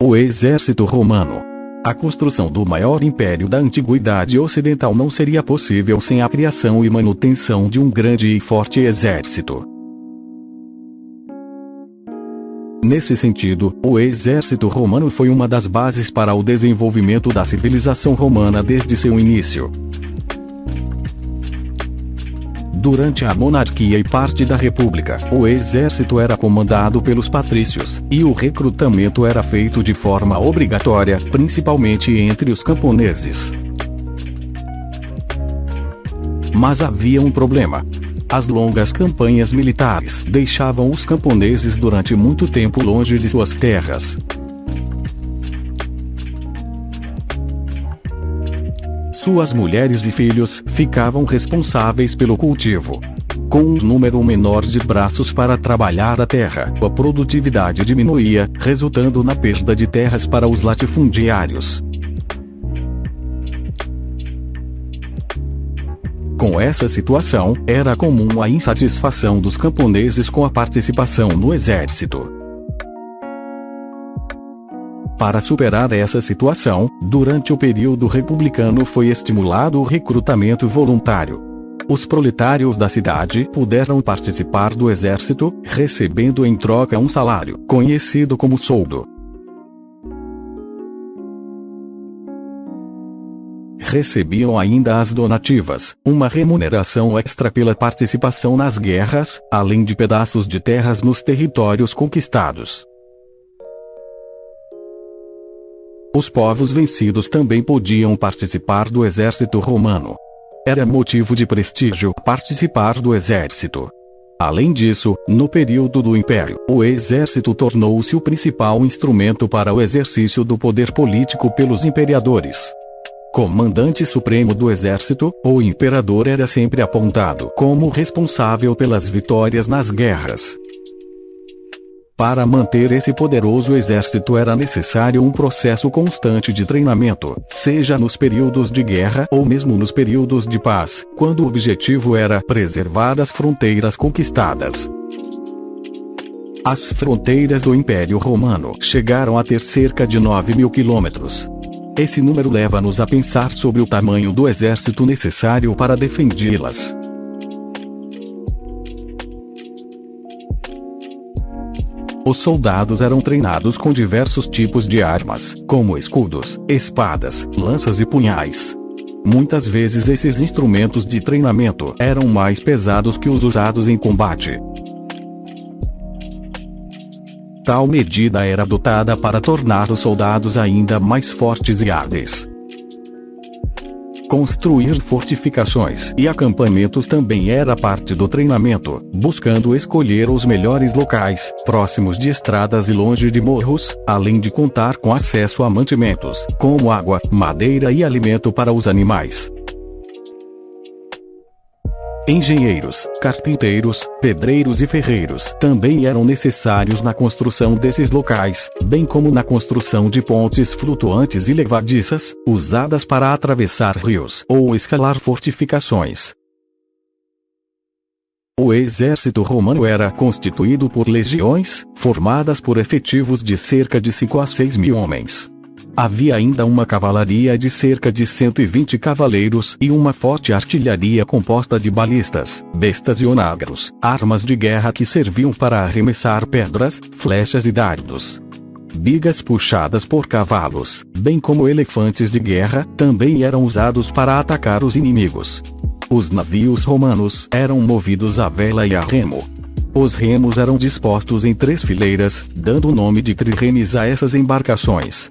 O exército romano. A construção do maior império da antiguidade ocidental não seria possível sem a criação e manutenção de um grande e forte exército. Nesse sentido, o exército romano foi uma das bases para o desenvolvimento da civilização romana desde seu início. Durante a monarquia e parte da república, o exército era comandado pelos patrícios, e o recrutamento era feito de forma obrigatória, principalmente entre os camponeses. Mas havia um problema. As longas campanhas militares deixavam os camponeses durante muito tempo longe de suas terras. Suas mulheres e filhos ficavam responsáveis pelo cultivo. Com um número menor de braços para trabalhar a terra, a produtividade diminuía, resultando na perda de terras para os latifundiários. Com essa situação, era comum a insatisfação dos camponeses com a participação no exército. Para superar essa situação, durante o período republicano foi estimulado o recrutamento voluntário. Os proletários da cidade puderam participar do exército, recebendo em troca um salário, conhecido como soldo. Recebiam ainda as donativas, uma remuneração extra pela participação nas guerras, além de pedaços de terras nos territórios conquistados. Os povos vencidos também podiam participar do exército romano. Era motivo de prestígio participar do exército. Além disso, no período do Império, o exército tornou-se o principal instrumento para o exercício do poder político pelos imperadores. Comandante supremo do exército, o imperador era sempre apontado como responsável pelas vitórias nas guerras. Para manter esse poderoso exército era necessário um processo constante de treinamento, seja nos períodos de guerra ou mesmo nos períodos de paz, quando o objetivo era preservar as fronteiras conquistadas. As fronteiras do Império Romano chegaram a ter cerca de 9.000 quilômetros. Esse número leva-nos a pensar sobre o tamanho do exército necessário para defendê-las. Os soldados eram treinados com diversos tipos de armas, como escudos, espadas, lanças e punhais. Muitas vezes esses instrumentos de treinamento eram mais pesados que os usados em combate. Tal medida era adotada para tornar os soldados ainda mais fortes e hábeis. Construir fortificações e acampamentos também era parte do treinamento, buscando escolher os melhores locais, próximos de estradas e longe de morros, além de contar com acesso a mantimentos, como água, madeira e alimento para os animais. Engenheiros, carpinteiros, pedreiros e ferreiros também eram necessários na construção desses locais, bem como na construção de pontes flutuantes e levadiças, usadas para atravessar rios ou escalar fortificações. O exército romano era constituído por legiões, formadas por efetivos de cerca de 5 a 6 mil homens. Havia ainda uma cavalaria de cerca de 120 cavaleiros e uma forte artilharia composta de balistas, bestas e onágaros, armas de guerra que serviam para arremessar pedras, flechas e dardos. Bigas puxadas por cavalos, bem como elefantes de guerra, também eram usados para atacar os inimigos. Os navios romanos eram movidos a vela e a remo. Os remos eram dispostos em 3 fileiras, dando o nome de triremes a essas embarcações.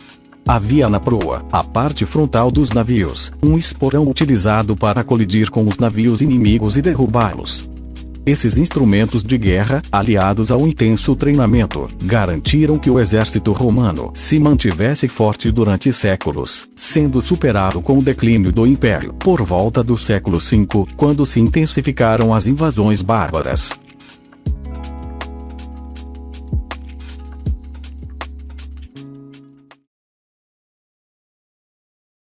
Havia na proa, a parte frontal dos navios, um esporão utilizado para colidir com os navios inimigos e derrubá-los. Esses instrumentos de guerra, aliados ao intenso treinamento, garantiram que o exército romano se mantivesse forte durante séculos, sendo superado com o declínio do Império por volta do século V, quando se intensificaram as invasões bárbaras.